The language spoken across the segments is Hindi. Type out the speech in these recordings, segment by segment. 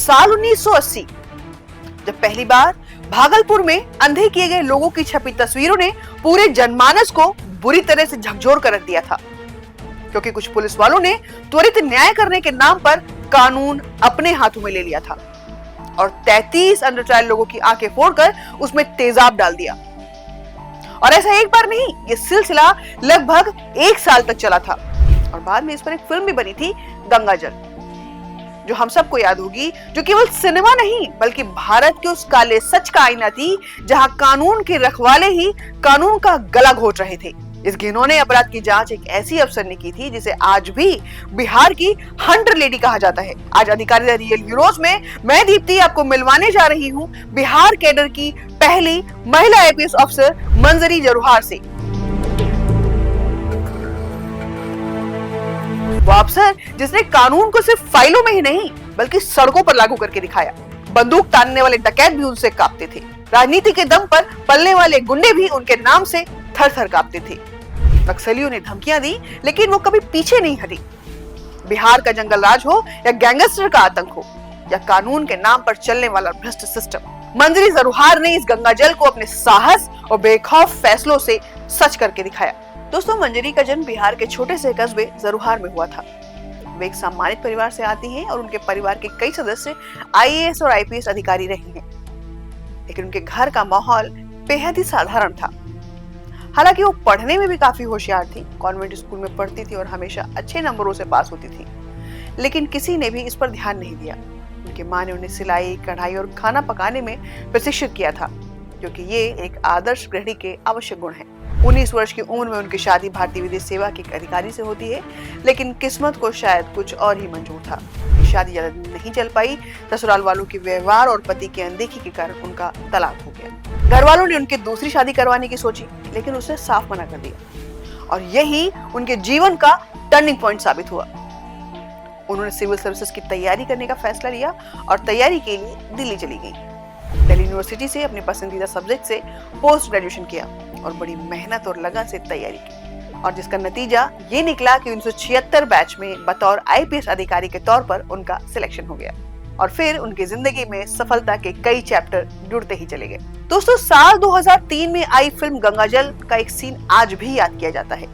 साल 1980 जब पहली बार भागलपुर में अंधे किए गए लोगों की छपी तस्वीरों ने पूरे जनमानस को बुरी तरह से झकझोर कर रख दिया था, क्योंकि कुछ पुलिस वालों ने त्वरित न्याय करने के नाम पर कानून अपने हाथों में ले लिया था और 33 अंडर ट्रायल लोगों की आंखें फोड़कर उसमें तेजाब डाल दिया। और ऐसा एक बार नहीं, ये सिलसिला लगभग 1 साल तक चला था और बाद में इस पर एक फिल्म भी बनी थी, गंगाजल, जो हम सबको याद होगी, जो केवल सिनेमा नहीं बल्कि भारत के उस काले सच का आईना थी जहां कानून के रखवाले ही कानून का गला घोट रहे थे। इस घिनौने अपराध की जांच एक ऐसी अफसर ने की थी जिसे आज भी बिहार की हंटर लेडी कहा जाता है। आज अधिकारी द रियल हीरोज में मैं दीप्ति आपको मिलवाने जा रही हूं बिहार कैडर की पहली महिला आईपीएस अफसर मंजरी जरूहार से। वो अफसर जिसने कानून को सिर्फ फाइलों में ही नहीं बल्कि सड़कों पर लागू करके दिखाया। बंदूक तानने वाले डकैत भी उनसे कांपते थे, राजनीति के दम पर पलने वाले गुंडे भी उनके नाम से थर थर कांपते थे। नक्सलियों ने धमकियां दी लेकिन वो कभी पीछे नहीं हटी। बिहार का जंगल राज हो या गैंगस्टर का आतंक हो या कानून के नाम पर चलने वाला भ्रष्ट सिस्टम, मंजरी जरूहार ने इस गंगाजल को अपने साहस और बेखौफ फैसलों से सच करके दिखाया। दोस्तों, मंजरी का जन्म बिहार के छोटे से कस्बे जरूहार में हुआ था। वे एक सम्मानित परिवार से आती हैं और उनके परिवार के कई सदस्य आईएएस और आईपीएस अधिकारी रहे हैं, लेकिन उनके घर का माहौल बेहद ही साधारण था। हालांकि वो पढ़ने में भी काफी होशियार थी, कॉन्वेंट स्कूल में पढ़ती थी और हमेशा अच्छे नंबरों से पास होती थी, लेकिन किसी ने भी इस पर ध्यान नहीं दिया। उनकी माँ ने उन्हें सिलाई, कढ़ाई और खाना पकाने में प्रशिक्षित किया था, क्योंकि ये एक आदर्श गृहिणी के आवश्यक गुण हैं। 19 वर्ष की उम्र में उनकी शादी भारतीय विदेश सेवा के अधिकारी से होती है, लेकिन किस्मत को शायद कुछ और ही मंजूर था। शादी ज्यादा दिन नहीं चल पाई। ससुराल वालों के व्यवहार और पति की अनदेखी के कारण उनका तलाक हो गया। घर वालों ने उनकी दूसरी शादी करवाने की सोची, लेकिन उसे साफ मना कर दिया और यही उनके जीवन का टर्निंग पॉइंट साबित हुआ। उन्होंने सिविल सर्विसेज की तैयारी करने का फैसला लिया और तैयारी के लिए दिल्ली चली गई। दिल्ली यूनिवर्सिटी से अपने पसंदीदा सब्जेक्ट से पोस्ट ग्रेजुएशन किया और बड़ी मेहनत और लगन से तैयारी की, और जिसका नतीजा ये निकला कि 1976 बैच में बतौर आईपीएस अधिकारी के तौर पर उनका सिलेक्शन हो गया और फिर उनकी जिंदगी में सफलता के कई चैप्टर जुड़ते ही चले गए। दोस्तों, साल 2003 में आई फिल्म गंगाजल का एक सीन आज भी याद किया जाता है,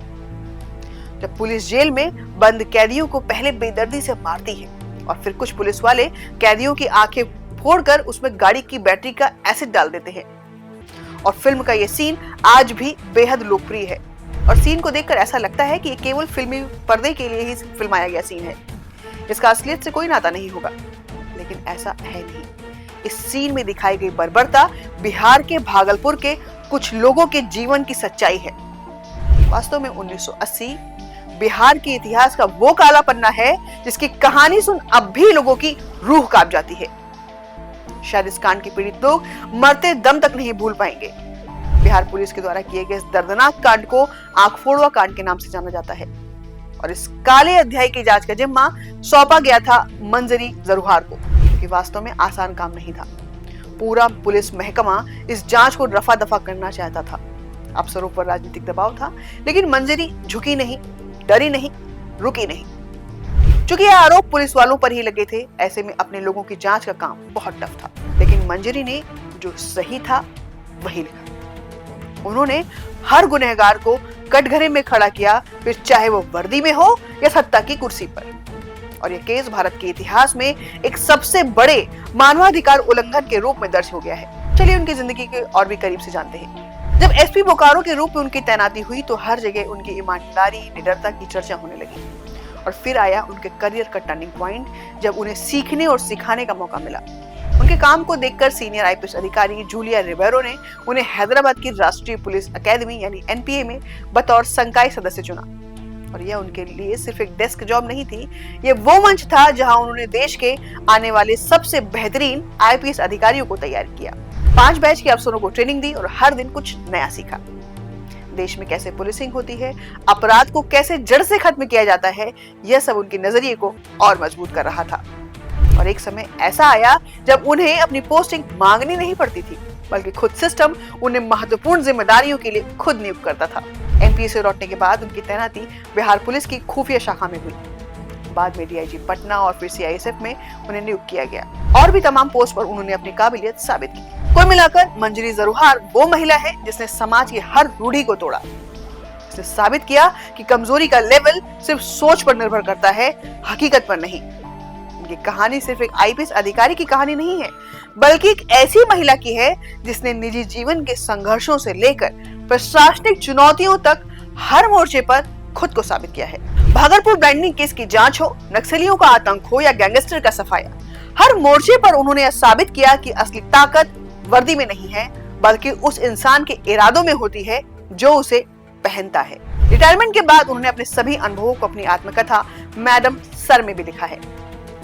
जब पुलिस जेल में बंद कैदियों को पहले बेदर्दी से मारती है और फिर कुछ पुलिस वाले कैदियों की आंखें फोड़कर उसमें गाड़ी की बैटरी का एसिड डाल देते हैं। और फिल्म का ये सीन आज भी बेहद लोकप्रिय है और सीन को देखकर ऐसा लगता है कि ये केवल फिल्मी पर्दे के लिए ही फिल्माया गया सीन है, इसका असलियत से कोई नाता नहीं होगा, लेकिन ऐसा है नहीं। इस सीन में दिखाई गई बर्बरता बिहार के भागलपुर के कुछ लोगों के जीवन की सच्चाई है। वास्तव में 1980 बिहार के इतिहास का वो काला पन्ना है जिसकी कहानी सुन अब भी लोगों की रूह कांप जाती है। शायद इस कांड के पीड़ित लोग मरते दम तक नहीं भूल पाएंगे। बिहार पुलिस के द्वारा किए गए इस दर्दनाक कांड को आंख फोड़वा कांड के नाम से जाना जाता है और इस काले अध्याय की जांच का जिम्मा सौंपा गया था मंजरी जरूहार को, क्योंकि वास्तव में आसान काम नहीं था। पूरा पुलिस महकमा इस जांच को रफा दफा करना चाहता था। अफसरों पर राजनीतिक दबाव था, लेकिन मंजरी झुकी नहीं, डरी नहीं, रुकी नहीं। चूंकि यह आरोप पुलिस वालों पर ही लगे थे, ऐसे में अपने लोगों की जांच का काम बहुत टफ था, लेकिन मंजरी ने जो सही था वही लिखा। उन्होंने हर गुनहगार को कटघरे में खड़ा किया, फिर चाहे वो वर्दी में हो या सत्ता की कुर्सी पर। और यह केस भारत के इतिहास में एक सबसे बड़े मानवाधिकार उल्लंघन के रूप में दर्ज हो गया है। चलिए उनकी जिंदगी के और भी करीब से जानते हैं। जब एसपी बोकारो के रूप में उनकी तैनाती हुई तो हर जगह उनकी ईमानदारी, निडरता की चर्चा होने लगी। और फिर आया उनके करियर का टर्निंग पॉइंट, जब उन्हें सीखने और सिखाने का मौका मिला। उनके काम को देखकर सीनियर आईपीएस अधिकारी जूलिया रिबेरो ने उन्हें हैदराबाद की राष्ट्रीय पुलिस अकेडमी यानी एनपीए में बतौर संकाय सदस्य चुना। और यह उनके लिए सिर्फ एक डेस्क जॉब नहीं थी, ये वो मंच था जहां उन्होंने देश के आने वाले सबसे बेहतरीन आईपीएस अधिकारियों को तैयार किया। 5 बैच के अफसरों को ट्रेनिंग दी और हर दिन कुछ नया सीखा। देश में कैसे पुलिसिंग होती है, अपराध को कैसे जड़ से खत्म किया जाता है, यह सब उनके नजरिए को और मजबूत कर रहा था। और एक समय ऐसा आया जब उन्हें अपनी पोस्टिंग मांगनी नहीं पड़ती थी, बल्कि खुद सिस्टम उन्हें महत्वपूर्ण जिम्मेदारियों के लिए खुद नियुक्त करता था। एनपीए से लौटने के बाद उनकी तैनाती बिहार पुलिस की खुफिया शाखा में हुई। बाद में डीआईजी पटना और फिर सीआईएसएफ में उन्हें नियुक्त किया गया। और भी तमाम पोस्ट पर उन्होंने अपनी काबिलियत साबित की। कुल मिलाकर मंजरी जरूहार वो महिला है जिसने समाज की हर रूढ़ी को तोड़ा। इसने साबित किया कि कमजोरी का लेवल सिर्फ सोच पर निर्भर करता है, हकीकत पर नहीं। ये कहानी सिर्फ एक आईपीएस अधिकारी की कहानी नहीं है, बल्कि एक ऐसी महिला की है जिसने निजी जीवन के संघर्षों से लेकर प्रशासनिक चुनौतियों तक हर मोर्चे पर खुद को साबित किया है। भागलपुर ब्रांडिंग केस की जांच हो, नक्सलियों का आतंक हो या गैंगस्टर का सफाया, हर मोर्चे पर उन्होंने यह साबित किया कि असली ताकत वर्दी में नहीं है, बल्कि उस इंसान के इरादों में होती है जो उसे पहनता है। रिटायरमेंट के बाद उन्होंने अपने सभी अनुभवों को अपनी आत्मकथा मैडम सर में भी लिखा है।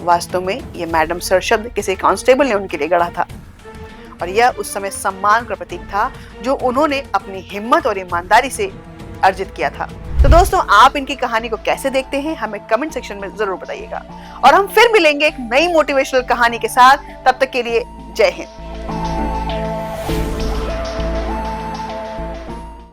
वास्तव में ये मैडम सर शब्द किसी कांस्टेबल ने उनके लिए गढ़ा था और यह उस समय सम्मान का प्रतीक था जो उन्होंने अपनी हिम्मत और ईमानदारी से अर्जित किया था। तो दोस्तों, आप इनकी कहानी को कैसे देखते हैं हमें कमेंट सेक्शन में जरूर बताइएगा और हम फिर मिलेंगे एक नई मोटिवेशनल कहानी के साथ। तब तक के लिए जय हिंद।